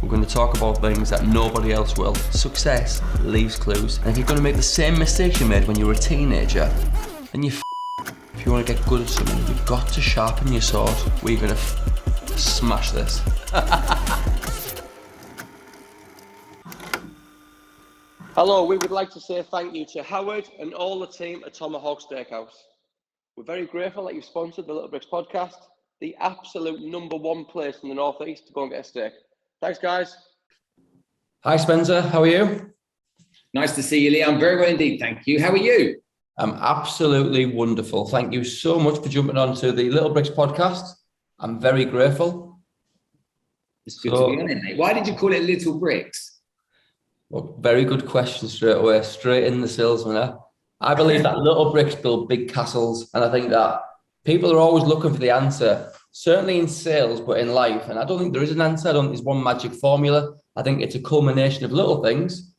We're going to talk about things that nobody else will. Success leaves clues. And if you're going to make the same mistakes you made when you were a teenager, then you if you want to get good at something, you've got to sharpen your sword. We're going to smash this. Hello, we would like to say thank you to Howard and all the team at Tomahawk Steakhouse. We're very grateful that you've sponsored the Little Bricks podcast, the absolute #1 place in the Northeast to go and get a steak. Thanks, guys. Hi, Spencer. How are you? Nice to see you, Lee. I'm very well indeed, thank you. How are you? I'm absolutely wonderful. Thank you so much for jumping on to the Little Bricks podcast. I'm very grateful. It's good to be on it, mate. Why did you call it Little Bricks? Well, very good question straight away, straight in the salesman. I believe that little bricks build big castles, and I think that people are always looking for the answer, certainly in sales, but in life. And I don't think there is an answer. I don't think there's one magic formula. I think it's a culmination of little things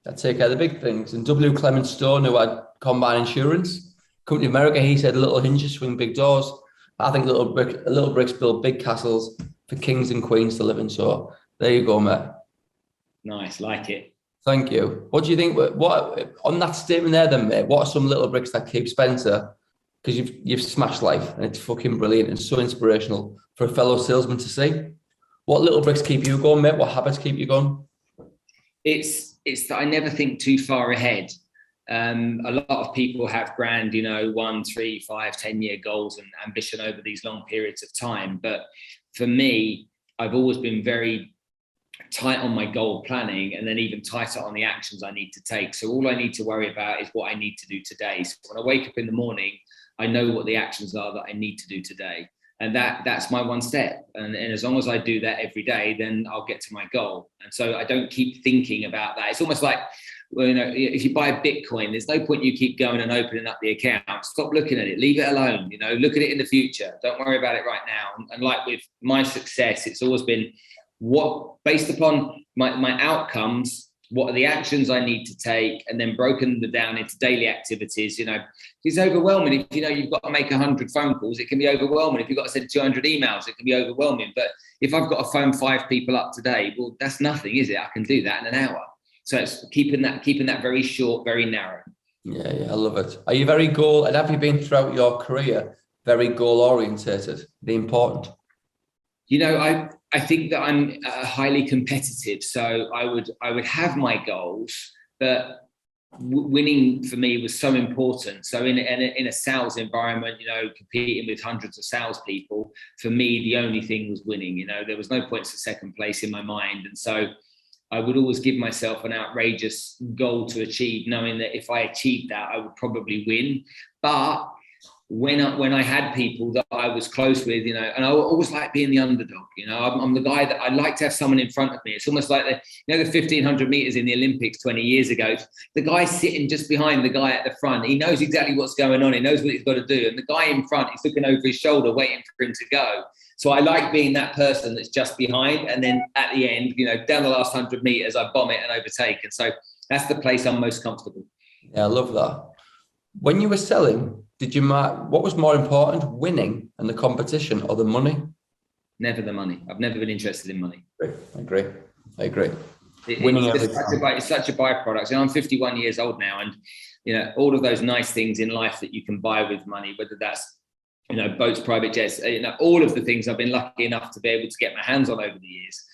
that take care of the big things. And W. Clement Stone, who had Combine Insurance Company of America, he said little hinges swing big doors. I think little bricks build big castles for kings and queens to live in. So there you go, mate. Nice, like it. Thank you. What do you think? What on that statement there, then, mate? What are some little bricks that keep Spencer? Because you've smashed life, and it's fucking brilliant and so inspirational for a fellow salesman to see. What little bricks keep you going, mate? What habits keep you going? It's that I never think too far ahead. A lot of people have grand, 1, 3, 5, 10-year goals and ambition over these long periods of time. But for me, I've always been very tight on my goal planning, and then even tighter on the actions I need to take. So all I need to worry about is what I need to do today. So when I wake up in the morning, I know what the actions are that I need to do today. And that's my one step. And as long as I do that every day, then I'll get to my goal. And so I don't keep thinking about that. It's almost like, if you buy a Bitcoin, there's no point you keep going and opening up the account. Stop looking at it, leave it alone, look at it in the future. Don't worry about it right now. And like with my success, it's always been based upon my outcomes, what are the actions I need to take, and then broken down into daily activities. It's overwhelming. If you've got to make 100 phone calls, it can be overwhelming. If you've got to send 200 emails, it can be overwhelming. But if I've got to phone 5 people up today, well, that's nothing, is it? I can do that in an hour. So it's keeping that very short, very narrow. Yeah, I love it. Are you very goal, and have you been throughout your career very goal orientated? The important. I think that I'm highly competitive, so I would have my goals, but winning for me was so important. So in a sales environment, competing with hundreds of salespeople, for me the only thing was winning. There was no points for second place in my mind, and so I would always give myself an outrageous goal to achieve, knowing that if I achieved that, I would probably win. But when I had people that I was close with, and I always like being the underdog, I'm the guy that I like to have someone in front of me. It's almost like the 1500 meters in the Olympics 20 years ago, the guy sitting just behind the guy at the front, he knows exactly what's going on. He knows what he's got to do. And the guy in front is looking over his shoulder, waiting for him to go. So I like being that person that's just behind. And then at the end, down the last 100 meters, I bomb it and overtake. And so that's the place I'm most comfortable. Yeah, I love that. When you were selling, what was more important, winning and the competition, or the money? Never the money. I've never been interested in money. I agree. It's such a byproduct. I'm 51 years old now, and all of those nice things in life that you can buy with money, whether that's boats, private jets, all of the things I've been lucky enough to be able to get my hands on over the years.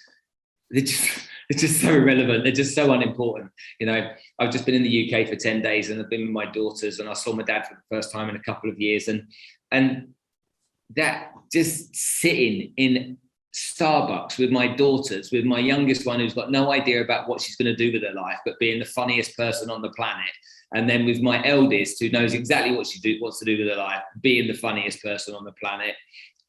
It's just so irrelevant. They're just so unimportant. I've just been in the UK for 10 days and I've been with my daughters, and I saw my dad for the first time in a couple of years. And that just sitting in Starbucks with my daughters, with my youngest one who's got no idea about what she's going to do with her life, but being the funniest person on the planet. And then with my eldest, who knows exactly what she wants to do with her life, being the funniest person on the planet.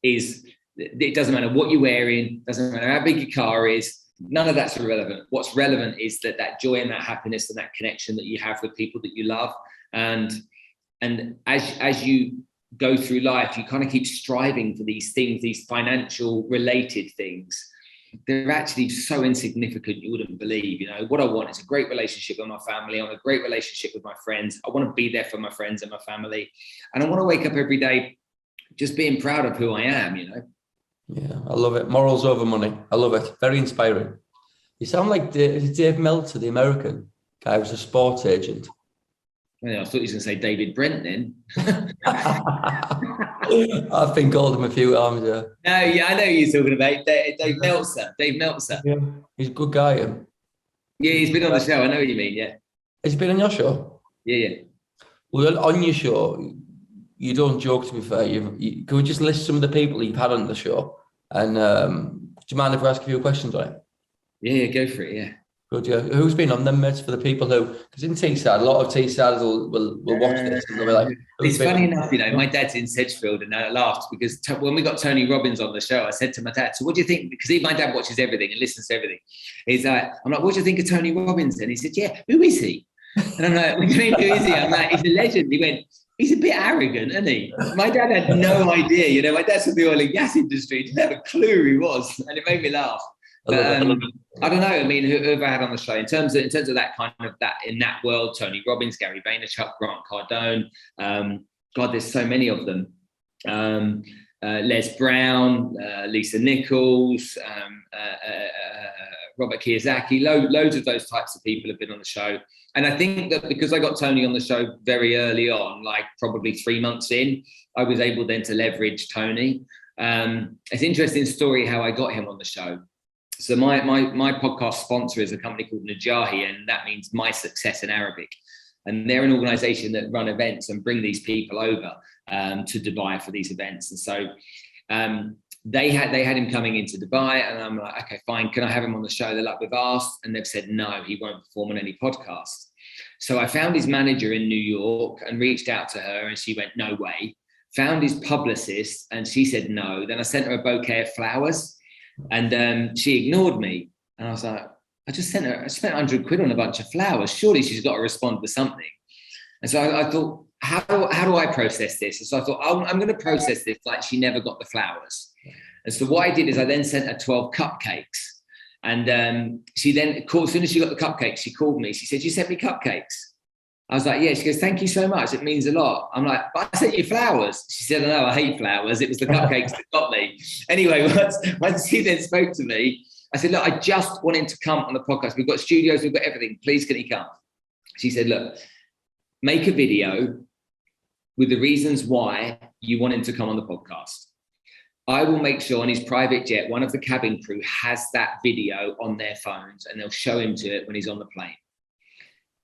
It doesn't matter what you're wearing, doesn't matter how big your car is. None of that's irrelevant. What's relevant is that joy and that happiness and that connection that you have with people that you love. And as you go through life, you kind of keep striving for these things, these financial related things. They're actually so insignificant you wouldn't believe. What I want is a great relationship with my family. I want a great relationship with my friends. I want to be there for my friends and my family. And I want to wake up every day just being proud of who I am, Yeah, I love it. Morals over money. I love it. Very inspiring. You sound like Dave Meltzer, the American guy who was a sports agent. Well, I thought he was going to say David Brent then. I've been called him a few times, yeah. No, yeah, I know who you're talking about. Dave Meltzer. Dave Meltzer. Yeah. He's a good guy. Yeah, he's been on the show. I know what you mean, yeah. Has he been on your show? Yeah. Well, on your show, you don't joke, to be fair. Can we just list some of the people you've had on the show? And do you mind if I ask a few questions on it? Yeah, go for it, yeah. Good, yeah. Who's been on them, mates, for the people who... Because in Teesside, a lot of Teessiders will watch this and they'll be like... It's funny enough, my dad's in Sedgefield, and I laughed because when we got Tony Robbins on the show, I said to my dad, so what do you think? Because my dad watches everything and listens to everything. I'm like, what do you think of Tony Robbins? And he said, yeah, who is he? And I'm like, what do you mean, who is he? I'm like, he's a legend. He went, he's a bit arrogant, isn't he? My dad had no idea. My dad's from the oil and gas industry. He didn't have a clue who he was. And it made me laugh. But, I don't know. I mean, whoever I had on the show in terms of that kind of that in that world, Tony Robbins, Gary Vaynerchuk, Grant Cardone. God, there's so many of them. Les Brown, Lisa Nichols, Robert Kiyosaki. Loads of those types of people have been on the show. And I think that because I got Tony on the show very early on, like probably 3 months in, I was able then to leverage Tony. It's an interesting story how I got him on the show. So my podcast sponsor is a company called Najahi, and that means My Success in Arabic. And they're an organization that run events and bring these people over to Dubai for these events. And so they had him coming into Dubai, and I'm like, okay, fine. Can I have him on the show? They're like, we've asked, and they've said, no, he won't perform on any podcast. So I found his manager in New York and reached out to her, and she went, no way. Found his publicist, and she said no. Then I sent her a bouquet of flowers, and she ignored me. And I was like, I spent 100 quid on a bunch of flowers. Surely she's got to respond to something. And so I thought, how do I process this? And so I thought, I'm going to process this like she never got the flowers. And so what I did is I then sent her 12 cupcakes. And she then called, as soon as she got the cupcakes, she called me. She said, you sent me cupcakes? I was like, yeah. She goes, thank you so much. It means a lot. I'm like, but I sent you flowers. She said, no, I hate flowers. It was the cupcakes that got me. Anyway, once she then spoke to me, I said, look, I just want him to come on the podcast. We've got studios, we've got everything. Please, can he come? She said, look, make a video with the reasons why you want him to come on the podcast. I will make sure on his private jet, one of the cabin crew has that video on their phones, and they'll show him to it when he's on the plane.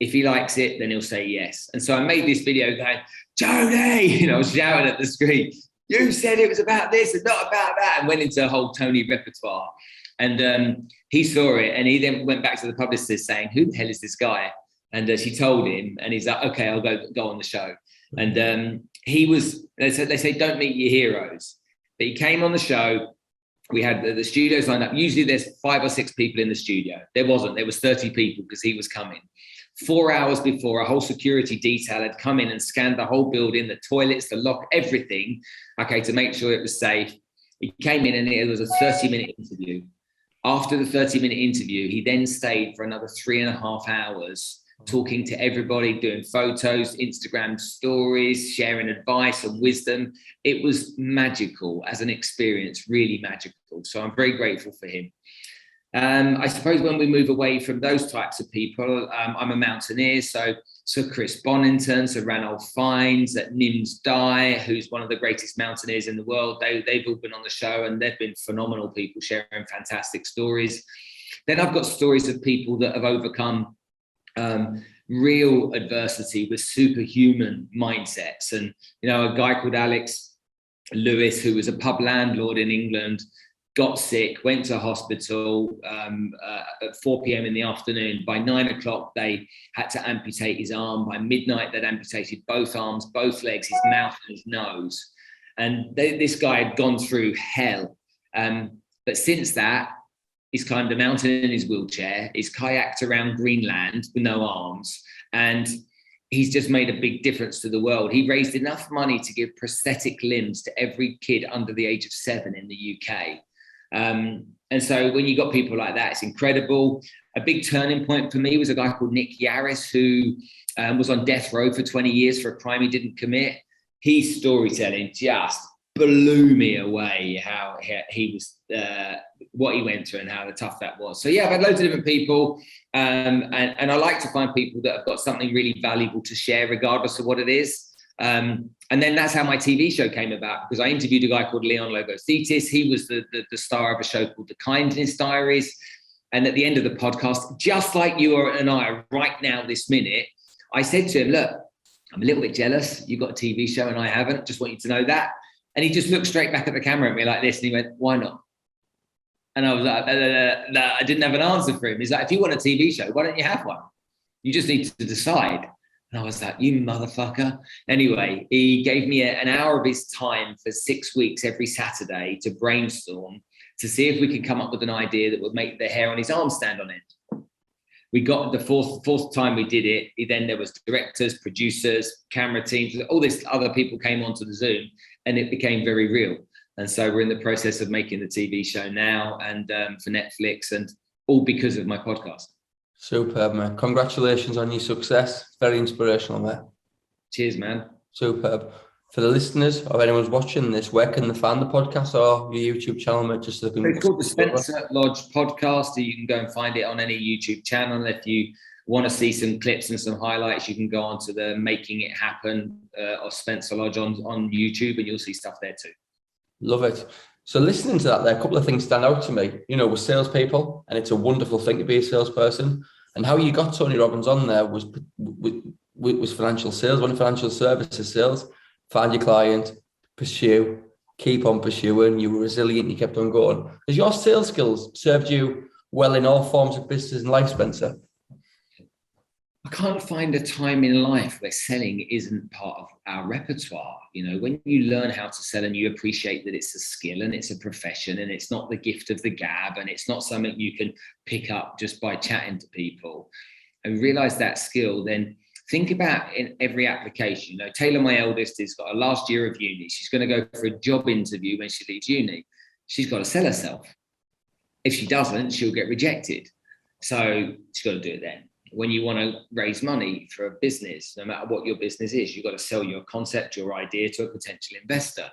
If he likes it, then he'll say yes. And so I made this video going, Tony, I was shouting at the screen, you said it was about this and not about that, and went into a whole Tony repertoire. And he saw it, and he then went back to the publicist saying, who the hell is this guy? And she told him, and he's like, okay, I'll go on the show. And they say, don't meet your heroes. But he came on the show. We had the studios lined up. Usually there's 5 or 6 people in the studio. There wasn't. There was 30 people because he was coming. 4 hours before, a whole security detail had come in and scanned the whole building, the toilets, the lock, everything, okay, to make sure it was safe. He came in and it was a 30-minute interview. After the 30-minute interview, he then stayed for another 3.5 hours talking to everybody, doing photos, Instagram stories, sharing advice and wisdom. It was magical as an experience, really magical. So I'm very grateful for him. I suppose when we move away from those types of people, I'm a mountaineer. So Chris Bonington, so Ranulph Fiennes, Nims Dye, who's one of the greatest mountaineers in the world. They've all been on the show, and they've been phenomenal people sharing fantastic stories. Then I've got stories of people that have overcome real adversity with superhuman mindsets. And, a guy called Alex Lewis, who was a pub landlord in England, got sick, went to hospital at 4 p.m. in the afternoon. By 9 o'clock, they had to amputate his arm. By midnight, they'd amputated both arms, both legs, his mouth and his nose. And this guy had gone through hell. But since that, he's climbed a mountain in his wheelchair. He's kayaked around Greenland with no arms. And he's just made a big difference to the world. He raised enough money to give prosthetic limbs to every kid under the age of 7 in the UK. And so when you got people like that, it's incredible. A big turning point for me was a guy called Nick Yaris, who was on death row for 20 years for a crime he didn't commit. His storytelling just blew me away how he was, what he went through and how tough that was. So yeah, I've had loads of different people, and I like to find people that have got something really valuable to share, regardless of what it is. And then that's how my TV show came about, because I interviewed a guy called Leon Logothetis. He was the star of a show called The Kindness Diaries. And at the end of the podcast, just like you and I are right now, this minute, I said to him, look, I'm a little bit jealous. You've got a TV show and I haven't. Just want you to know that. And he just looked straight back at the camera at me like this. And he went, why not? And I was like, I didn't have an answer for him. He's like, if you want a TV show, why don't you have one? You just need to decide. And I was like, you motherfucker. Anyway, he gave me an hour of his time for 6 weeks every Saturday to brainstorm, to see if we could come up with an idea that would make the hair on his arm stand on end. We got the fourth time we did it. Then there was directors, producers, camera teams, all this other people came onto the Zoom, and it became very real. And so we're in the process of making the TV show now, and for Netflix, and all because of my podcast. Superb, man. Congratulations on your success. Very inspirational, mate. Cheers, man. Superb. For the listeners, or anyone's watching this, where can they find the podcast or your YouTube channel, mate? Just so they can... It's called the Spencer Lodge Podcast. You can go and find it on any YouTube channel. If you want to see some clips and some highlights, you can go onto the Making It Happen or Spencer Lodge on YouTube, and you'll see stuff there too. Love it. So listening to that, there are a couple of things stand out to me. You know, we're salespeople, and it's a wonderful thing to be a salesperson. And how you got Tony Robbins on there was financial sales, one financial services sales. Find your client, pursue, keep on pursuing. You were resilient, you kept on going. Has your sales skills served you well in all forms of business and life, Spencer? I can't find a time in life where selling isn't part of our repertoire. You know, when you learn how to sell and you appreciate that it's a skill and it's a profession and it's not the gift of the gab and it's not something you can pick up just by chatting to people, and realize that skill, then think about in every application. You know, Taylor, my eldest, has got a last year of uni. She's going to go for a job interview when she leaves uni. She's got to sell herself. If she doesn't, she'll get rejected. So she's got to do it then. When you want to raise money for a business, no matter what your business is, you've got to sell your concept, your idea to a potential investor.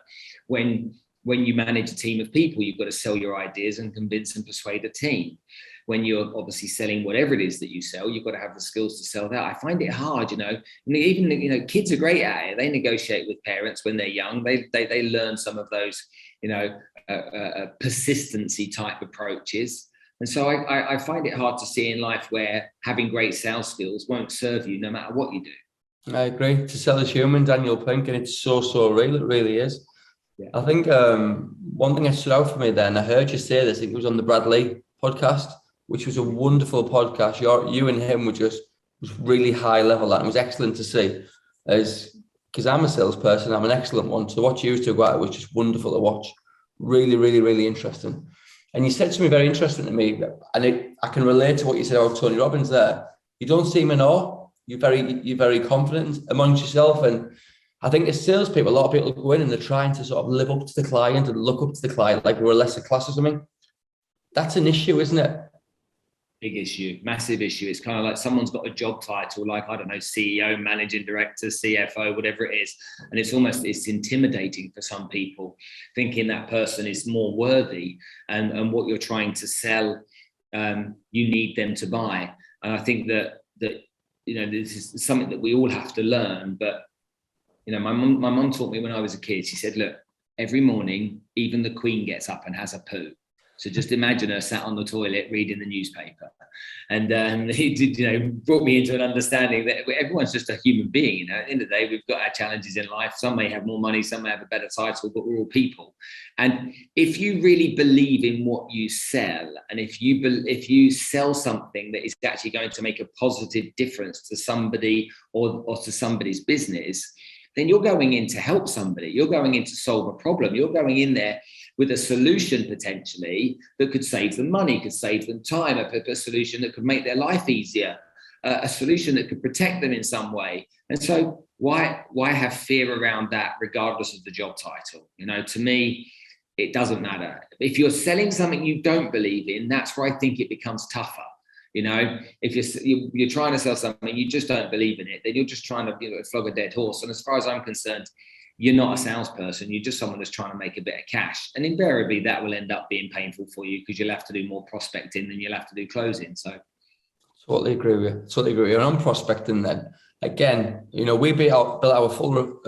When you manage a team of people, you've got to sell your ideas and convince and persuade a team. When you're obviously selling whatever it is that you sell, you've got to have the skills to sell that. I find it hard, you know. Even, you know, kids are great at it. They negotiate with parents when they're young. They learn some of those, you know, persistency type approaches. And so I find it hard to see in life where having great sales skills won't serve you no matter what you do. I agree. To sell is human, Daniel Pink, and it's so real. It really is. Yeah. I think one thing that stood out for me then, I heard you say this, I think it was on the Brad Lee podcast, which was a wonderful podcast. You and him was really high level, and it was excellent to see. Because I'm a salesperson, I'm an excellent one. So what you two got was just wonderful to watch. Really, really, really interesting. And you said something very interesting to me, and I can relate to what you said about Tony Robbins there. You don't seem in awe. You're very confident amongst yourself. And I think as salespeople, a lot of people go in and they're trying to sort of live up to the client and look up to the client like we're a lesser class or something. That's an issue, isn't it? Big issue, massive issue. It's kind of like someone's got a job title, like, I don't know, CEO, managing director, CFO, whatever it is. And it's intimidating for some people, thinking that person is more worthy and what you're trying to sell, you need them to buy. And I think that, you know, this is something that we all have to learn. But, you know, my mum taught me when I was a kid, she said, look, every morning, even the Queen gets up and has a poo. So just imagine her sat on the toilet reading the newspaper. And he did, you know, brought me into an understanding that everyone's just a human being. You know, at the end of the day, we've got our challenges in life. Some may have more money, some may have a better title, but we're all people. And if you really believe in what you sell, and if you sell something that is actually going to make a positive difference to somebody or to somebody's business, then you're going in to help somebody. You're going in to solve a problem. You're going in there with a solution potentially that could save them money, could save them time, a solution that could make their life easier, a solution that could protect them in some way. And so why have fear around that regardless of the job title? You know, to me, it doesn't matter. If you're selling something you don't believe in, that's where I think it becomes tougher. You know, if you're trying to sell something, you just don't believe in it, then you're just trying to, you know, flog a dead horse. And as far as I'm concerned, you're not a salesperson. You're just someone that's trying to make a bit of cash. And invariably that will end up being painful for you because you'll have to do more prospecting than you'll have to do closing. So totally agree with you. Totally agree with you. And on prospecting then, again, you know, we built our full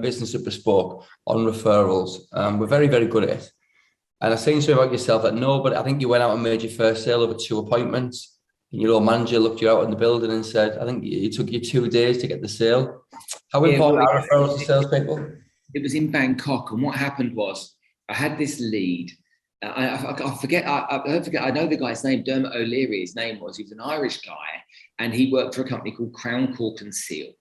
business at Bespoke on referrals. We're very, very good at it. And I've seen something about yourself that I think you went out and made your first sale over 2 appointments. And your old manager looked you out in the building and said, I think it took you 2 days to get the sale. How important are referrals to salespeople? It was in Bangkok. And what happened was I had this lead. I forget. I know the guy's name, Dermot O'Leary. His name was. He was an Irish guy, and he worked for a company called Crown Cork and Seal.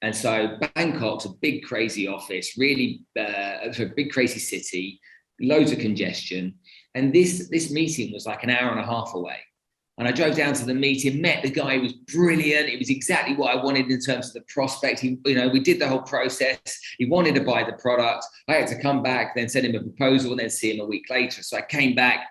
And so Bangkok's a big, crazy office, really, a big, crazy city, loads of congestion. And this meeting was like an hour and a half away. And I drove down to the meeting, met the guy who was brilliant. It was exactly what I wanted in terms of the prospect. We did the whole process. He wanted to buy the product. I had to come back, then send him a proposal, and then see him a week later. So I came back,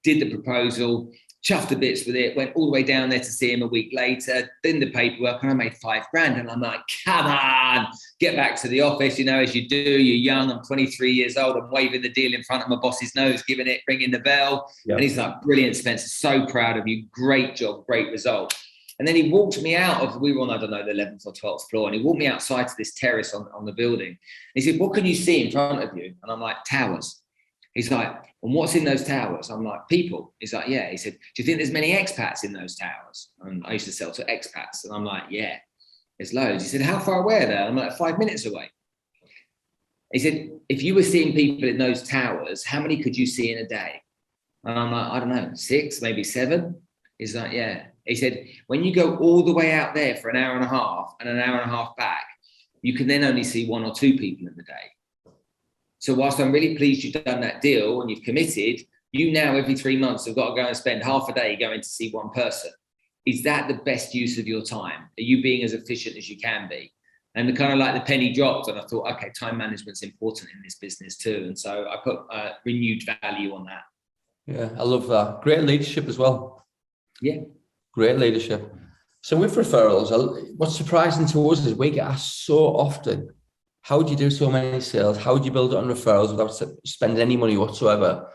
did the proposal, chuffed the bits with it, went all the way down there to see him a week later, did the paperwork, and I made $5,000. And I'm like, come on, get back to the office. You know, as you do, you're young. I'm 23 years old. I'm waving the deal in front of my boss's nose, giving it, ringing the bell. Yep. And he's like, brilliant, Spencer. So proud of you. Great job. Great result. And then he walked me out we were on, I don't know, the 11th or 12th floor. And he walked me outside to this terrace on the building. And he said, what can you see in front of you? And I'm like, towers. He's like, and what's in those towers? I'm like, people. He's like, yeah. He said, do you think there's many expats in those towers? And I used to sell to expats. And I'm like, yeah, there's loads. He said, how far away are they? I'm like, 5 minutes away. He said, if you were seeing people in those towers, how many could you see in a day? And I'm like, I don't know, 6, maybe 7. He's like, yeah. He said, when you go all the way out there for an hour and a half and an hour and a half back, you can then only see 1 or 2 people in the day. So whilst I'm really pleased you've done that deal and you've committed, you now every 3 months have got to go and spend half a day going to see one person. Is that the best use of your time? Are you being as efficient as you can be? And the kind of like the penny dropped, and I thought, okay, time management's important in this business too. And so I put renewed value on that. Yeah, I love that. Great leadership as well. Yeah. Great leadership. So with referrals, what's surprising to us is we get asked so often, how do you do so many sales? How do you build it on referrals without spending any money whatsoever?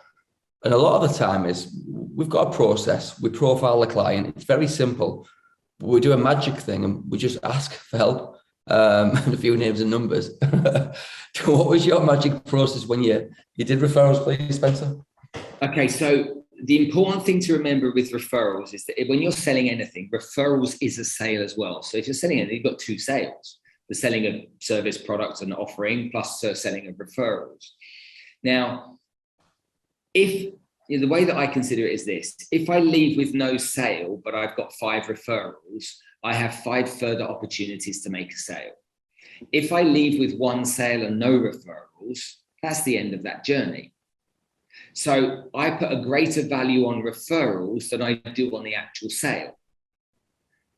And a lot of the time is we've got a process. We profile the client. It's very simple. We do a magic thing and we just ask for help and a few names and numbers. What was your magic process when you did referrals, please, Spencer? Okay, so the important thing to remember with referrals is that when you're selling anything, referrals is a sale as well. So if you're selling anything, you've got 2 sales. The selling of service, products and offering, plus selling of referrals. Now, the way that I consider it is this: if I leave with no sale, but I've got 5 referrals, I have 5 further opportunities to make a sale. If I leave with 1 sale and no referrals, that's the end of that journey. So I put a greater value on referrals than I do on the actual sale.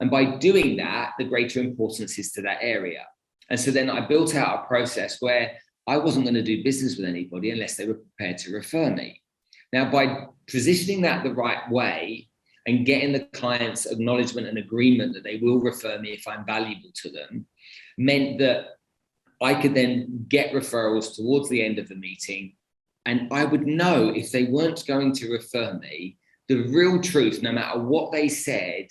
And by doing that, the greater importance is to that area. And so then I built out a process where I wasn't going to do business with anybody unless they were prepared to refer me. Now, by positioning that the right way and getting the client's acknowledgement and agreement that they will refer me if I'm valuable to them, meant that I could then get referrals towards the end of the meeting. And I would know if they weren't going to refer me, the real truth, no matter what they said,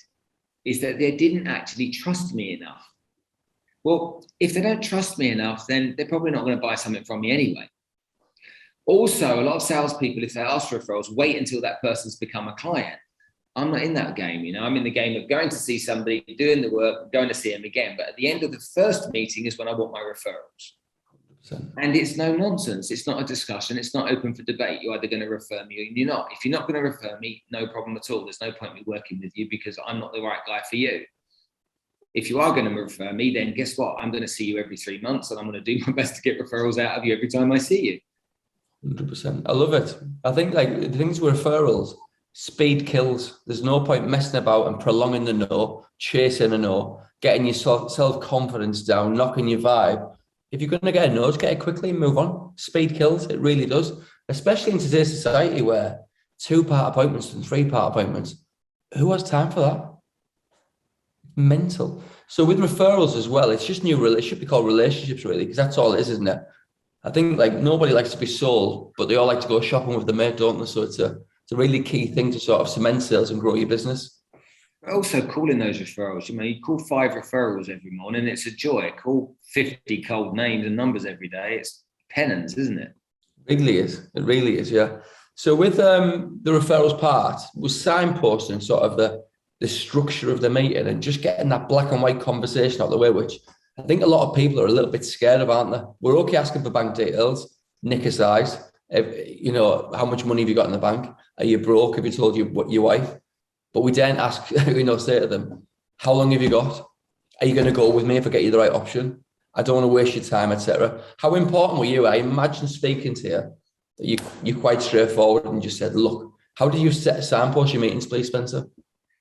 is that they didn't actually trust me enough. Well, if they don't trust me enough, then they're probably not going to buy something from me anyway. Also, a lot of salespeople, if they ask for referrals, wait until that person's become a client. I'm not in that game, I'm in the game of going to see somebody, doing the work, going to see them again. But at the end of the first meeting is when I want my referrals. 100%. And it's no nonsense. It's not a discussion. It's not open for debate. You're either going to refer me or you're not. If you're not going to refer me, no problem at all. There's no point in me working with you because I'm not the right guy for you. If you are going to refer me, then guess what? I'm going to see you every 3 months and I'm going to do my best to get referrals out of you every time I see you. 100%. I love it. I think the things with referrals, speed kills. There's no point messing about and prolonging the no, chasing a no, getting your self-confidence down, knocking your vibe. If you're going to get a no, just get it quickly and move on. Speed kills. It really does. Especially in today's society where 2-part appointments and 3-part appointments. Who has time for that? Mental. So with referrals as well, it's just new. It should be called relationships really, because that's all it is, isn't it? I think like nobody likes to be sold, but they all like to go shopping with the mate, don't they? So it's a really key thing to sort of cement sales and grow your business. Also, calling those referrals. You call 5 referrals every morning. It's a joy. Call 50 cold names and numbers every day. It's penance, isn't it? It really is. It really is, yeah. So with the referrals part, was signposting sort of the structure of the meeting and just getting that black and white conversation out of the way, which I think a lot of people are a little bit scared of, aren't they? We're okay asking for bank details, nick a size, how much money have you got in the bank? Are you broke? Have you told your wife? But we daren't ask, say to them, how long have you got? Are you going to go with me if I get you the right option? I don't want to waste your time, etc. How important were you? I imagine speaking to you, that you're quite straightforward and just said, look, how do you signpost your meetings, please, Spencer?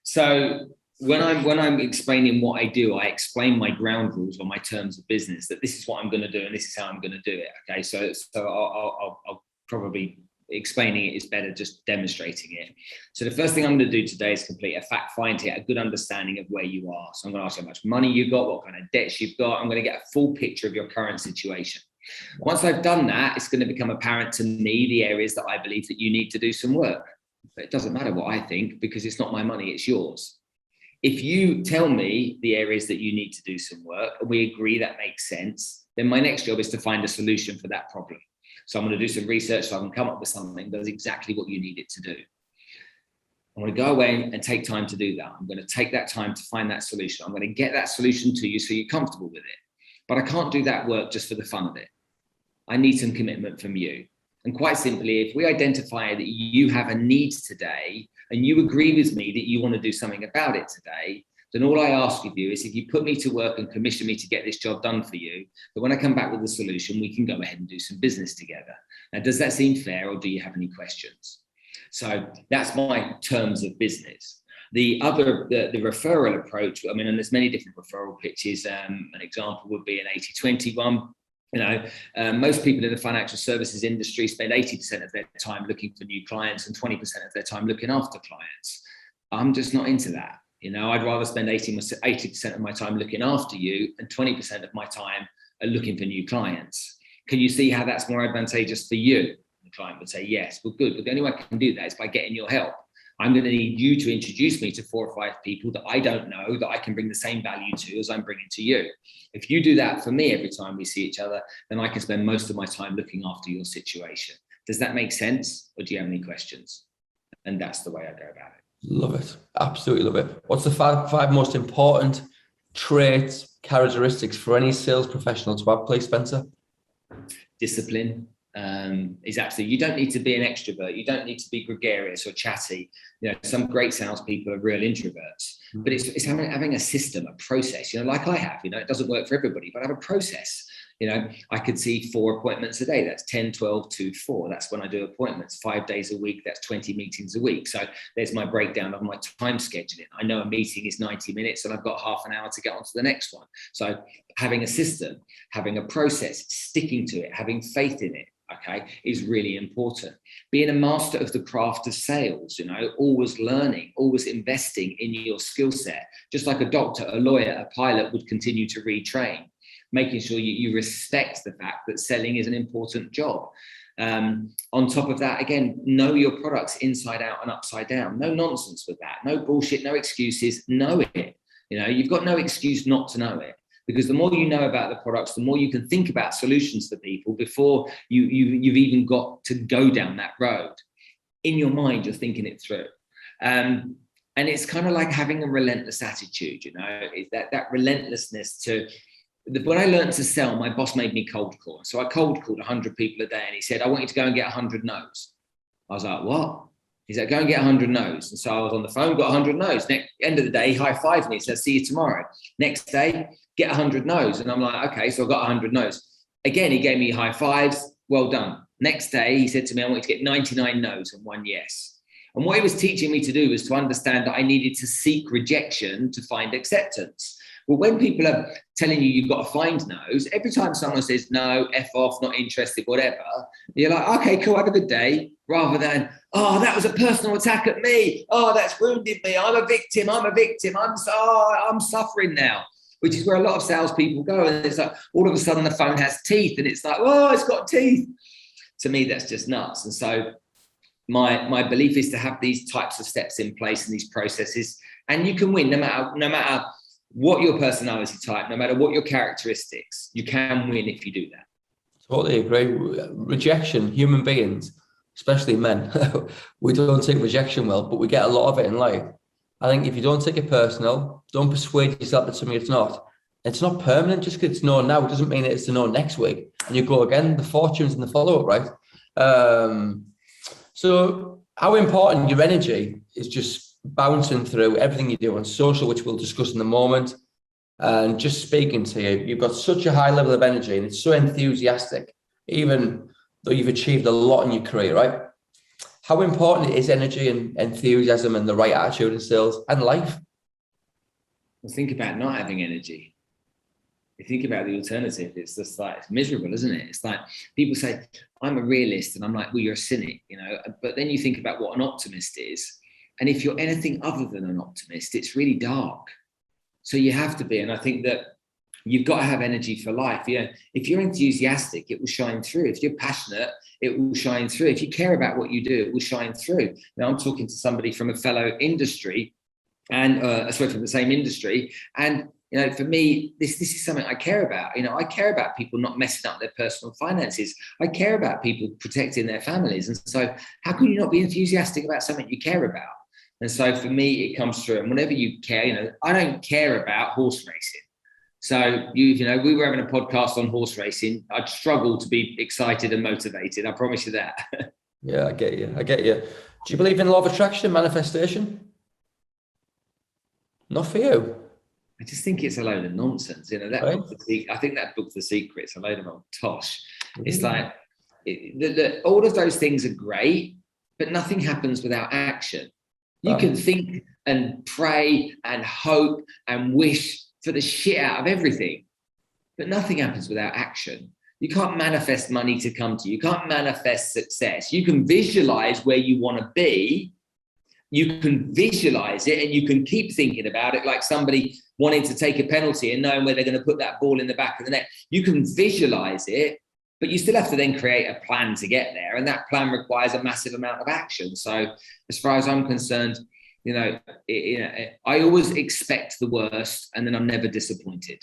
So when I'm explaining what I do, I explain my ground rules or my terms of business, that this is what I'm going to do and this is how I'm going to do it. Okay, so I'll probably explaining it is better just demonstrating it. So the first thing I'm going to do today is complete a fact find here, a good understanding of where you are. So I'm going to ask you how much money you've got, what kind of debts you've got. I'm going to get a full picture of your current situation. Once I've done that, it's going to become apparent to me the areas that I believe that you need to do some work. But it doesn't matter what I think, because it's not my money, it's yours. If you tell me the areas that you need to do some work and we agree that makes sense, then my next job is to find a solution for that problem. So I'm going to do some research so I can come up with something that does exactly what you need it to do. I'm going to go away and take time to do that. I'm going to take that time to find that solution. I'm going to get that solution to you so you're comfortable with it. But I can't do that work just for the fun of it. I need some commitment from you. And quite simply, if we identify that you have a need today and you agree with me that you want to do something about it today, then all I ask of you is, if you put me to work and commission me to get this job done for you, that when I come back with a solution, we can go ahead and do some business together. Now, does that seem fair, or do you have any questions? So that's my terms of business. The referral approach, I mean, and there's many different referral pitches. An example would be an 80-20 one. Most people in the financial services industry spend 80% of their time looking for new clients and 20% of their time looking after clients. I'm just not into that. I'd rather spend 80% of my time looking after you and 20% of my time looking for new clients. Can you see how that's more advantageous for you? The client would say, yes. Well, good. But the only way I can do that is by getting your help. I'm going to need you to introduce me to 4 or 5 people that I don't know, that I can bring the same value to as I'm bringing to you. If you do that for me every time we see each other, then I can spend most of my time looking after your situation. Does that make sense? Or do you have any questions? And that's the way I go about it. Love it. Absolutely love it. What's the five most important traits, characteristics for any sales professional to have, please, Spencer? Discipline is absolutely, you don't need to be an extrovert. You don't need to be gregarious or chatty. Some great salespeople are real introverts, but it's having a system, a process, like I have, it doesn't work for everybody, but I have a process. I could see 4 appointments a day. That's 10, 12, 2, 4. That's when I do appointments 5 days a week. That's 20 meetings a week. So there's my breakdown of my time scheduling. I know a meeting is 90 minutes and I've got half an hour to get on to the next one. So having a system, having a process, sticking to it, having faith in it, okay, is really important. Being a master of the craft of sales, always learning, always investing in your skill set. Just like a doctor, a lawyer, a pilot would continue to retrain. Making sure you respect the fact that selling is an important job. On top of that, again, know your products inside out and upside down. No nonsense with that. No bullshit, no excuses. Know it. You've got no excuse not to know it, because the more you know about the products, the more you can think about solutions for people before you've even got to go down that road. In your mind, you're thinking it through. And it's kind of like having a relentless attitude, that relentlessness to... When I learned to sell, my boss made me cold call. So I cold called 100 people a day, and he said, I want you to go and get 100 no's. I was like, what? He said, go and get 100 no's. And so I was on the phone, got 100 no's. End of the day, he high-fived me. He said, see you tomorrow. Next day, get 100 no's. And I'm like, okay, so I got 100 no's. Again, he gave me high fives. Well done. Next day, he said to me, I want you to get 99 no's and 1 yes. And what he was teaching me to do was to understand that I needed to seek rejection to find acceptance. Well, when people are telling you've got to find no's, every time someone says no, F off, not interested, whatever, you're like, okay, cool, have a good day, rather than, oh, that was a personal attack at me. Oh, that's wounded me. I'm a victim. I'm suffering now. which is where a lot of salespeople go. And it's like, all of a sudden the phone has teeth and it's like, oh, it's got teeth. To me, that's just nuts. And so my belief is to have these types of steps in place and these processes, and you can win no matter what your personality type, no matter what your characteristics, you can win if you do that. Totally agree. Rejection, human beings, especially men, we don't take rejection well, but we get a lot of it in life. I think if you don't take it personal, don't persuade yourself that something it's not permanent. Just because it's no now doesn't mean it's a no next week. And you go again, the fortunes and the follow-up, right? So how important your energy is just bouncing through everything you do on social, which we'll discuss in a moment, and just speaking to you. You've got such a high level of energy and it's so enthusiastic, even though you've achieved a lot in your career, right? How important is energy and enthusiasm and the right attitude in sales and life? Well, think about not having energy. You think about the alternative, it's just like, it's miserable, isn't it? It's like people say, I'm a realist, and I'm like, well, you're a cynic, but then you think about what an optimist is. And if you're anything other than an optimist, it's really dark. So you have to be. And I think that you've got to have energy for life. If you're enthusiastic, it will shine through. If you're passionate, it will shine through. If you care about what you do, it will shine through. Now, I'm talking to somebody from a fellow industry and from the same industry. And for me, this is something I care about. I care about people not messing up their personal finances. I care about people protecting their families. And so how can you not be enthusiastic about something you care about? And so for me, it comes through. And whenever you care, I don't care about horse racing. So we were having a podcast on horse racing. I'd struggle to be excited and motivated. I promise you that. Yeah, I get you. Do you believe in law of attraction, manifestation? Not for you. I just think it's a load of nonsense. Right. I think that book, The Secret's a load of old tosh. It's like all of those things are great, but nothing happens without action. You can think and pray and hope and wish for the shit out of everything, but nothing happens without action. You can't manifest money to come to you. You can't manifest success. You can visualize where you want to be. You can visualize it and you can keep thinking about it like somebody wanting to take a penalty and knowing where they're going to put that ball in the back of the net. You can visualize it, but you still have to then create a plan to get there. And that plan requires a massive amount of action. So as far as I'm concerned, I always expect the worst and then I'm never disappointed.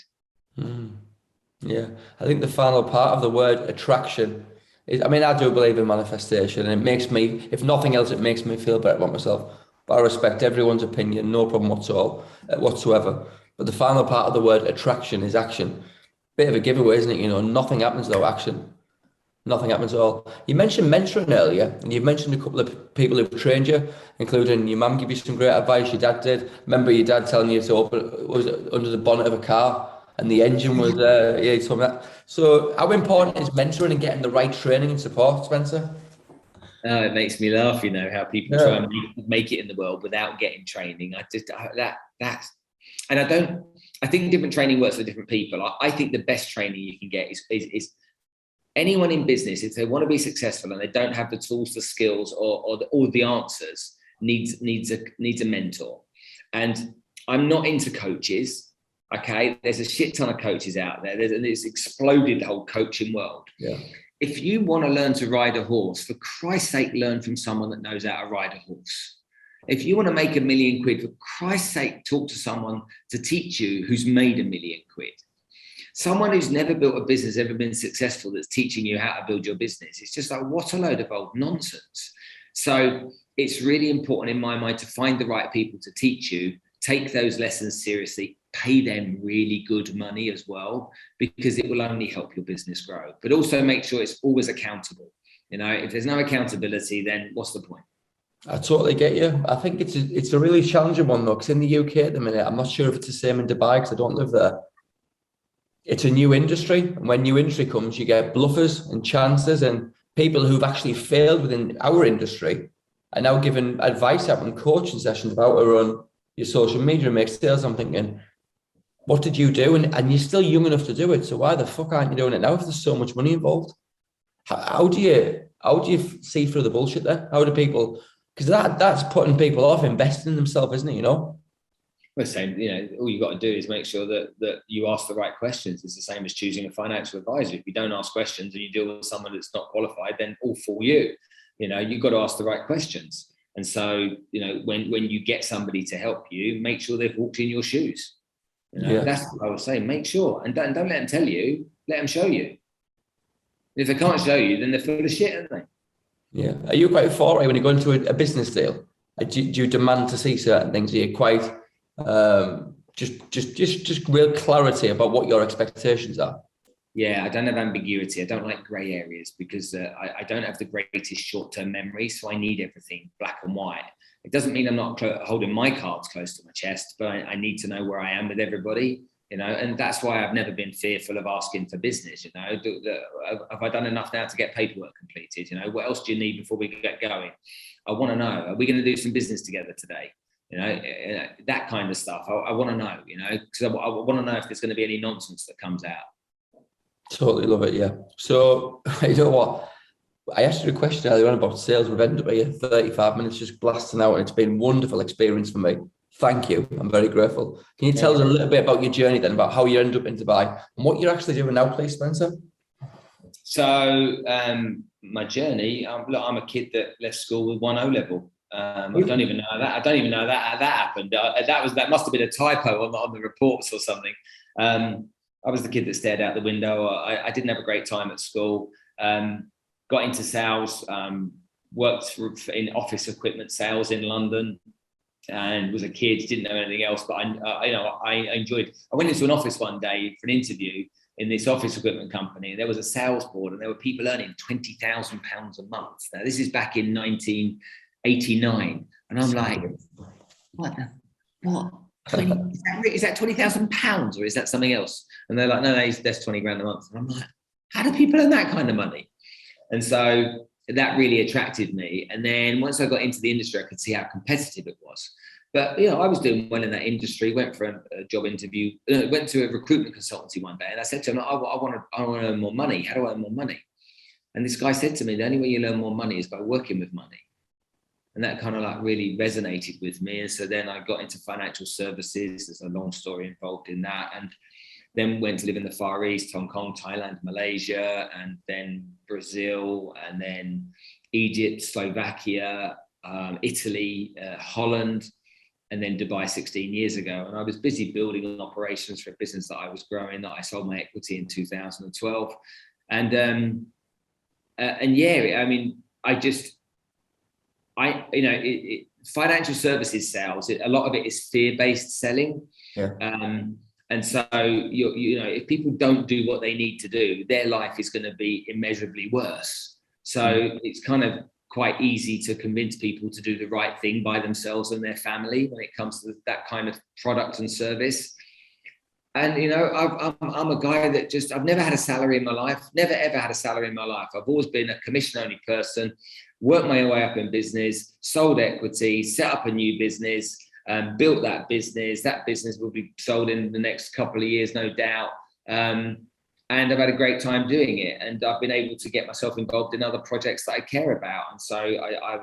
Yeah, I think the final part of the word attraction is, I do believe in manifestation, and it makes me, if nothing else, it makes me feel better about myself. But I respect everyone's opinion, no problem whatsoever. But the final part of the word attraction is action. Bit of a giveaway, isn't it? Nothing happens without action. Nothing happens at all. You mentioned mentoring earlier, and you've mentioned a couple of people who've trained you, including your mum give you some great advice, your dad did. Remember your dad telling you to open, was it under the bonnet of a car, and the engine was he told me that. So how important is mentoring and getting the right training and support, Spencer? It makes me laugh, how people try and make it in the world without getting training. I think different training works for different people. I think the best training you can get is anyone in business, if they want to be successful and they don't have the tools, the skills, or the answers, needs a mentor. And I'm not into coaches. Okay, there's a shit ton of coaches out there. It's exploded the whole coaching world. Yeah. If you want to learn to ride a horse, for Christ's sake, learn from someone that knows how to ride a horse. If you want to make £1 million, for Christ's sake, talk to someone to teach you who's made £1 million. Someone who's never built a business, ever been successful, that's teaching you how to build your business. It's just like, what a load of old nonsense. So it's really important in my mind to find the right people to teach you, take those lessons seriously, pay them really good money as well, because it will only help your business grow. But also make sure it's always accountable. If there's no accountability, then what's the point? I totally get you. I think it's a really challenging one though, because in the UK at the minute, I'm not sure if it's the same in Dubai because I don't live there. It's a new industry, and when new industry comes, you get bluffers and chances and people who've actually failed within our industry are now giving advice out in coaching sessions about how to run your social media and make sales. I'm thinking, what did you do? And you're still young enough to do it. So why the fuck aren't you doing it now if there's so much money involved? How do you see through the bullshit there? How do people, because that's putting people off investing in themselves, isn't it? Well, Well, same, all you've got to do is make sure that you ask the right questions. It's the same as choosing a financial advisor. If you don't ask questions and you deal with someone that's not qualified, then all for you. You've got to ask the right questions. And so, when you get somebody to help you, make sure they've walked in your shoes. That's what I would say. Make sure, and don't let them tell you. Let them show you. If they can't show you, then they're full of shit, aren't they? Yeah. Are you quite forthright when you go into a business deal? Do you demand to see certain things? Are you quite just real clarity about what your expectations are? Yeah, I don't have ambiguity. I don't like grey areas because I don't have the greatest short-term memory, so I need everything black and white. It doesn't mean I'm not holding my cards close to my chest, but I need to know where I am with everybody, and that's why I've never been fearful of asking for business. Have I done enough now to get paperwork completed? What else do you need before we get going? I want to know, are we going to do some business together today? That kind of stuff. I want to know, because I want to know if there's going to be any nonsense that comes out. Totally love it, yeah. So, you know what? I asked you a question earlier on about sales. We've ended up here 35 minutes just blasting out, and it's been a wonderful experience for me. Thank you. I'm very grateful. Can you tell us a little bit about your journey then, about how you ended up in Dubai and what you're actually doing now, please, Spencer? So, my journey, I'm a kid that left school with 1 O-level. I don't even know that. That happened. That must have been a typo on the reports or something. I was the kid that stared out the window. I didn't have a great time at school. Got into sales, worked in office equipment sales in London, and was a kid, didn't know anything else. But I enjoyed. I went into an office one day for an interview in this office equipment company, and there was a sales board, and there were people earning £20,000 a month. Now this is back in 1989, and I'm like, what? Is that £20,000 or is that something else? And they're like, no, that's 20 grand a month. And I'm like, how do people earn that kind of money? And so that really attracted me. And then once I got into the industry, I could see how competitive it was. But I was doing well in that industry. Went for a job interview. Went to a recruitment consultancy one day, and I said to him, I want to earn more money. How do I earn more money? And this guy said to me, the only way you earn more money is by working with money. And that kind of like really resonated with me. And so then I got into financial services. There's a long story involved in that. And then went to live in the Far East, Hong Kong, Thailand, Malaysia, and then Brazil, and then Egypt, Slovakia, Italy, Holland, and then Dubai 16 years ago. And I was busy building operations for a business that I was growing, that I sold my equity in 2012. And yeah, I mean, financial services sales, a lot of it is fear-based selling. Yeah. And so, if people don't do what they need to do, their life is going to be immeasurably worse. So it's kind of quite easy to convince people to do the right thing by themselves and their family when it comes to that kind of product and service. And, I'm a guy that I've never had a salary in my life, never, ever had a salary in my life. I've always been a commission-only person, worked my way up in business, sold equity, set up a new business, built that business. That business will be sold in the next couple of years, no doubt. And I've had a great time doing it. And I've been able to get myself involved in other projects that I care about. And so I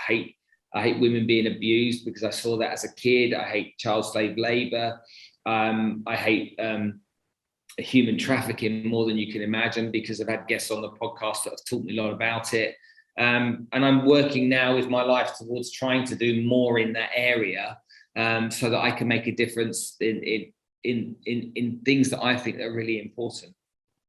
hate women being abused because I saw that as a kid. I hate child slave labor. I hate human trafficking more than you can imagine, because I've had guests on the podcast that have taught me a lot about it. And I'm working now with my life towards trying to do more in that area, so that I can make a difference in things that I think are really important.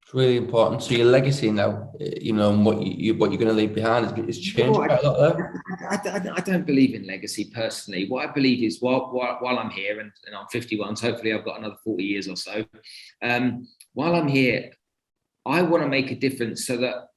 It's really important. So your legacy now, and what you're going to leave behind is changed quite a lot there. I don't believe in legacy personally. What I believe is while I'm here, and I'm 51, so hopefully I've got another 40 years or so. While I'm here, I want to make a difference so that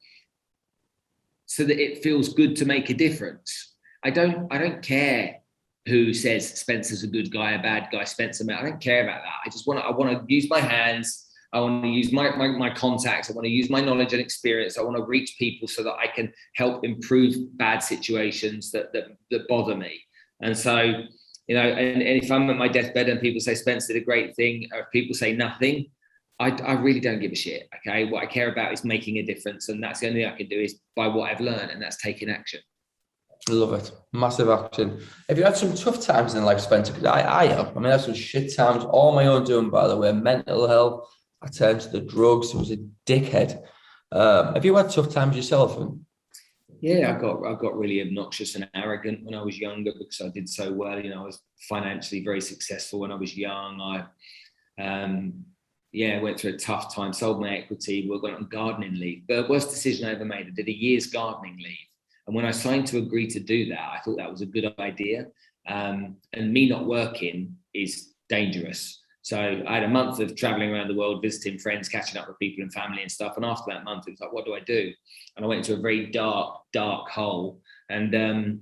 it feels good to make a difference. I don't care who says Spencer's a good guy, a bad guy, Spencer. I don't care about that. I want to use my hands. I want to use my contacts. I want to use my knowledge and experience. I want to reach people so that I can help improve bad situations that bother me. And so, and if I'm at my deathbed and people say Spencer did a great thing, or if people say nothing, I really don't give a shit. Okay, what I care about is making a difference, and that's the only thing I can do is by what I've learned, and that's taking action. I love it. Massive action. Have you had some tough times in life, Spencer? Because I have. I mean, I had some shit times, all my own doing, by the way. Mental health. I turned to the drugs. I was a dickhead. Have you had tough times yourself? Yeah, I got really obnoxious and arrogant when I was younger because I did so well. You know, I was financially very successful when I was young. I went through a tough time, sold my equity, went on gardening leave. The worst decision I ever made. I did a year's gardening leave. And when I signed to agree to do that, I thought that was a good idea. And me not working is dangerous. So I had a month of traveling around the world, visiting friends, catching up with people and family and stuff. And after that month, it was like, what do I do? And I went into a very dark hole and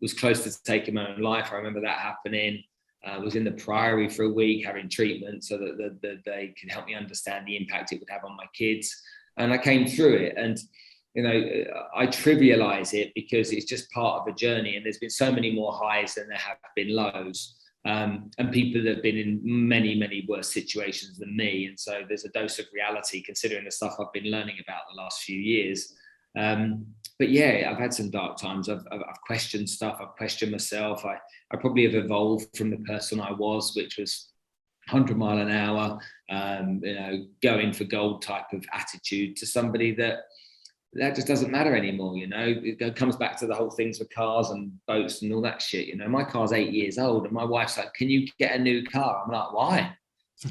was close to taking my own life. I remember that happening. I was in the Priory for a week having treatment so that they could help me understand the impact it would have on my kids. And I came through it. And I trivialize it because it's just part of a journey, and there's been so many more highs than there have been lows, and people that have been in many, many worse situations than me. And so there's a dose of reality considering the stuff I've been learning about the last few years. But yeah, I've had some dark times. I've questioned stuff. I've questioned myself. I probably have evolved from the person I was, which was 100 mile an hour, going for gold type of attitude, to somebody that just doesn't matter anymore. It comes back to the whole things with cars and boats and all that shit. My car's 8 years old and my wife's like, can you get a new car? I'm like, why?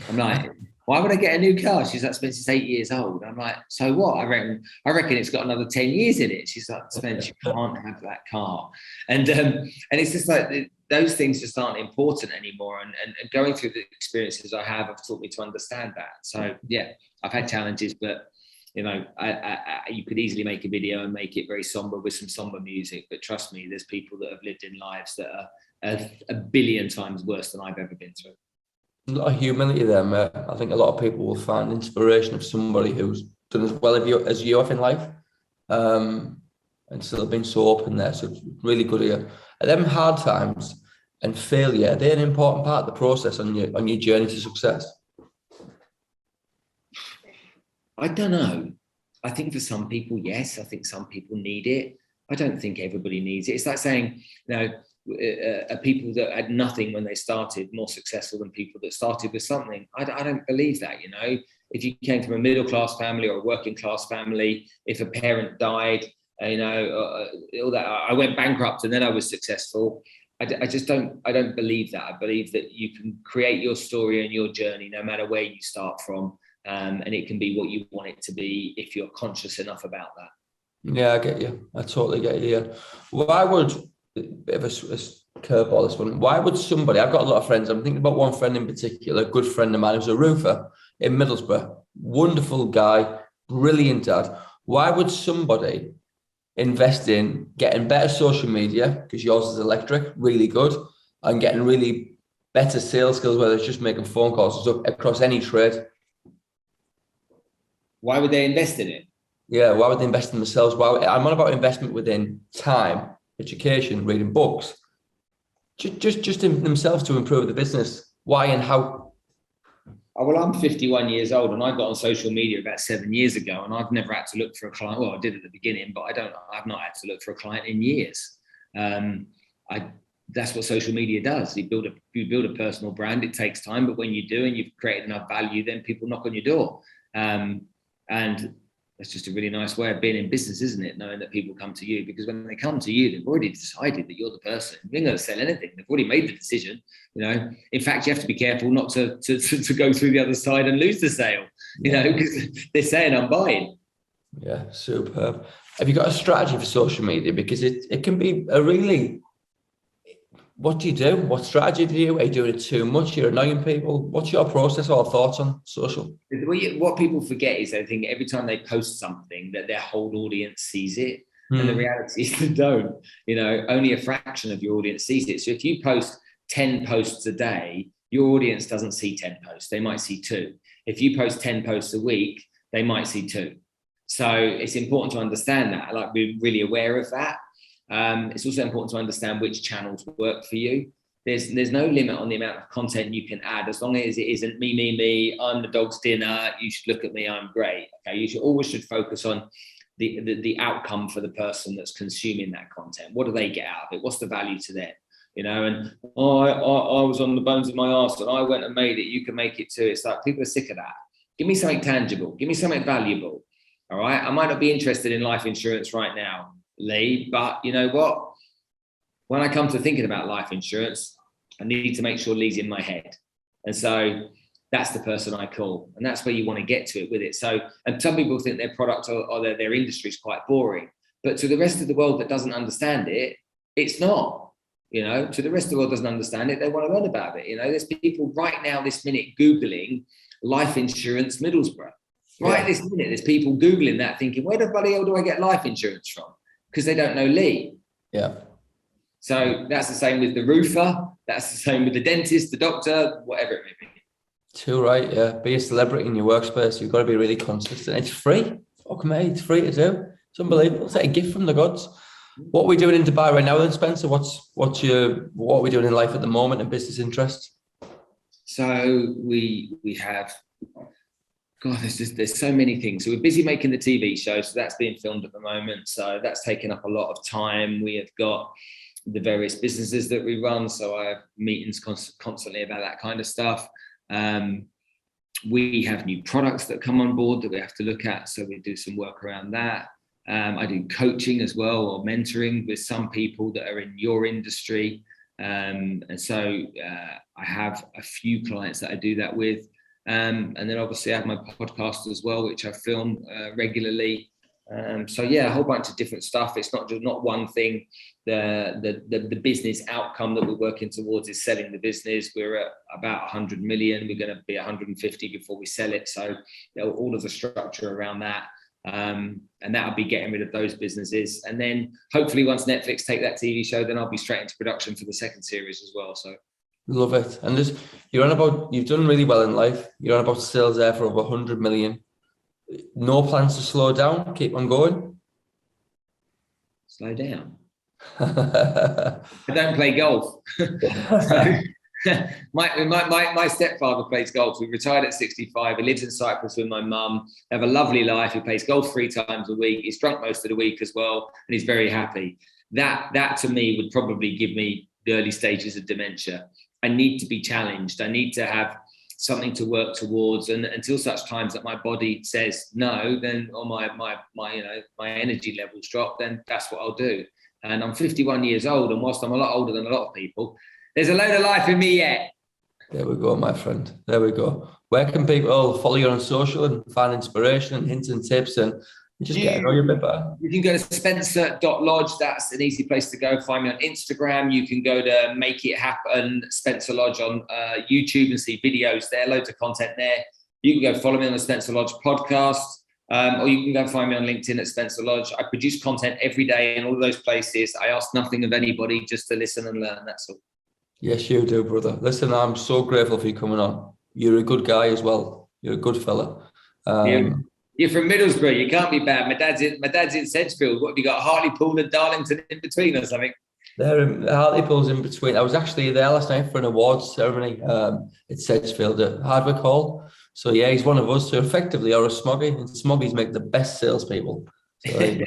I'm like, why would I get a new car? She's like, Spence, it's 8 years old. I'm like, so what? I reckon it's got another 10 years in it. She's like, Spence, you can't have that car. And it's just like, those things just aren't important anymore. And going through the experiences I have taught me to understand that. So yeah, I've had challenges, but you could easily make a video and make it very somber with some somber music. But trust me, there's people that have lived in lives that are a billion times worse than I've ever been through. A lot of humility there, mate. I think a lot of people will find inspiration of somebody who's done as well as you have in life, and still been so open there. So it's really good of you. At them hard times and failure, they're an important part of the process on your journey to success. I don't know. I think for some people, yes. I think some people need it. I don't think everybody needs it. It's like saying, are people that had nothing when they started more successful than people that started with something? I don't believe that. If you came from a middle class family or a working class family, if a parent died, all that, I went bankrupt and then I was successful. I don't believe that. I believe that you can create your story and your journey no matter where you start from. And it can be what you want it to be if you're conscious enough about that. Yeah, I get you. I totally get you. Yeah. Why would, a bit of a curveball this one, why would somebody, I've got a lot of friends, I'm thinking about one friend in particular, a good friend of mine who's a roofer in Middlesbrough, wonderful guy, brilliant dad. Why would somebody invest in getting better social media, because yours is electric, really good, and getting really better sales skills, whether it's just making phone calls and stuff across any trade? Why would they invest in it? Yeah, why would they invest in themselves? I'm on about investment within time, education, reading books, just in themselves to improve the business. Why and how? Oh, well, I'm 51 years old and I got on social media about 7 years ago, and I've never had to look for a client. Well, I did at the beginning, but I've not had to look for a client in years. That's what social media does. You build a personal brand. It takes time, but when you do and you've created enough value, then people knock on your door. And that's just a really nice way of being in business, isn't it? Knowing that people come to you, because when they come to you, they've already decided that you're the person. You're not going to sell anything. They've already made the decision. In fact, you have to be careful not to go through the other side and lose the sale, because they're saying I'm buying. Yeah, superb. Have you got a strategy for social media? Because it can be a really, what do you do? What strategy do you do? Are you doing it too much? You're annoying people. What's your process or thoughts on social? What people forget is they think every time they post something that their whole audience sees it. And the reality is they don't. Only a fraction of your audience sees it. So if you post 10 posts a day, your audience doesn't see 10 posts. They might see 2. If you post 10 posts a week, they might see 2. So it's important to understand that, like we're really aware of that. It's also important to understand which channels work for you. There's no limit on the amount of content you can add, as long as it isn't me, I'm the dog's dinner, you should look at me, I'm great. Okay, you should focus on the outcome for the person that's consuming that content. What do they get out of it? What's the value to them? You know, and I was on the bones of my arse and I went and made it. You can make it too. It's like people are sick of that. Give me something tangible. Give me something valuable. All right. I might not be interested in life insurance right now, Lee, but you know what? When I come to thinking about life insurance, I need to make sure Lee's in my head. And so that's the person I call. And that's where you want to get to it with it. So, and some people think their product or their industry is quite boring, but to the rest of the world that doesn't understand it, it's not. You know, to the rest of the world doesn't understand it, they want to learn about it. You know, there's people right now this minute Googling life insurance Middlesbrough. Right this minute, there's people Googling that thinking, where the bloody hell do I get life insurance from? Because they don't know Lee. Yeah. So that's the same with the roofer. That's the same with the dentist, the doctor, whatever it may be. Too right, yeah. Be a celebrity in your workspace. You've got to be really consistent. It's free. Fuck me, it's free to do. It's unbelievable. It's like a gift from the gods. What are we doing in Dubai right now then, Spencer? What are we doing in life at the moment and business interests? So we have, God, there's so many things. So we're busy making the TV show. So that's being filmed at the moment. So that's taken up a lot of time. We have got the various businesses that we run. So I have meetings constantly about that kind of stuff. We have new products that come on board that we have to look at. So we do some work around that. I do coaching as well, or mentoring with some people that are in your industry. And so I have a few clients that I do that with. And then obviously I have my podcast as well, which I film regularly. So yeah, a whole bunch of different stuff. It's not one thing. The business outcome that we're working towards is selling the business. We're at about 100 million. We're going to be 150 before we sell it. So all of the structure around that. And that'll be getting rid of those businesses. And then hopefully once Netflix take that TV show, then I'll be straight into production for the second series as well. So love it. And you've done really well in life. You're on about sales there for over 100 million. No plans to slow down, keep on going? Slow down. I don't play golf. My stepfather plays golf. He retired at 65. He lives in Cyprus with my mum. They have a lovely life. He plays golf 3 times a week. He's drunk most of the week as well, and he's very happy. That to me would probably give me the early stages of dementia. I need to be challenged. I need to have something to work towards, and until such times that my body says no, then or my energy levels drop, then that's what I'll do. And I'm 51 years old, and whilst I'm a lot older than a lot of people, there's a load of life in me yet. There we go, my friend. There we go. Where can people follow you on social and find inspiration and hints and tips and just get to know you a bit better? You can go to spencer.lodge. That's an easy place to go. Find me on Instagram. You can go to Make It Happen, Spencer Lodge on YouTube and see videos there. Loads of content there. You can go follow me on the Spencer Lodge podcast. Or you can go find me on LinkedIn at Spencer Lodge. I produce content every day in all of those places. I ask nothing of anybody, just to listen and learn. That's all. Yes, you do, brother. Listen, I'm so grateful for you coming on. You're a good guy as well. You're a good fella. You're from Middlesbrough. You can't be bad. My dad's in Sedgefield. What have you got? Hartlepool and Darlington in between or something? Hartlepool's in between. I was actually there last night for an awards ceremony at Sedgefield at Hardwick Hall. So yeah, he's one of us. So effectively, or a smoggy, and smoggies make the best salespeople. So there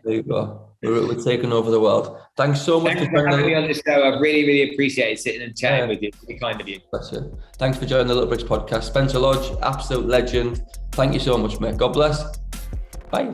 you go. We're taking over the world. Thanks so much for having me on the show. I really, really appreciate sitting and chatting with you. It's really kind of you. That's it. Thanks for joining the Little Bricks podcast. Spencer Lodge, absolute legend. Thank you so much, mate. God bless. Bye.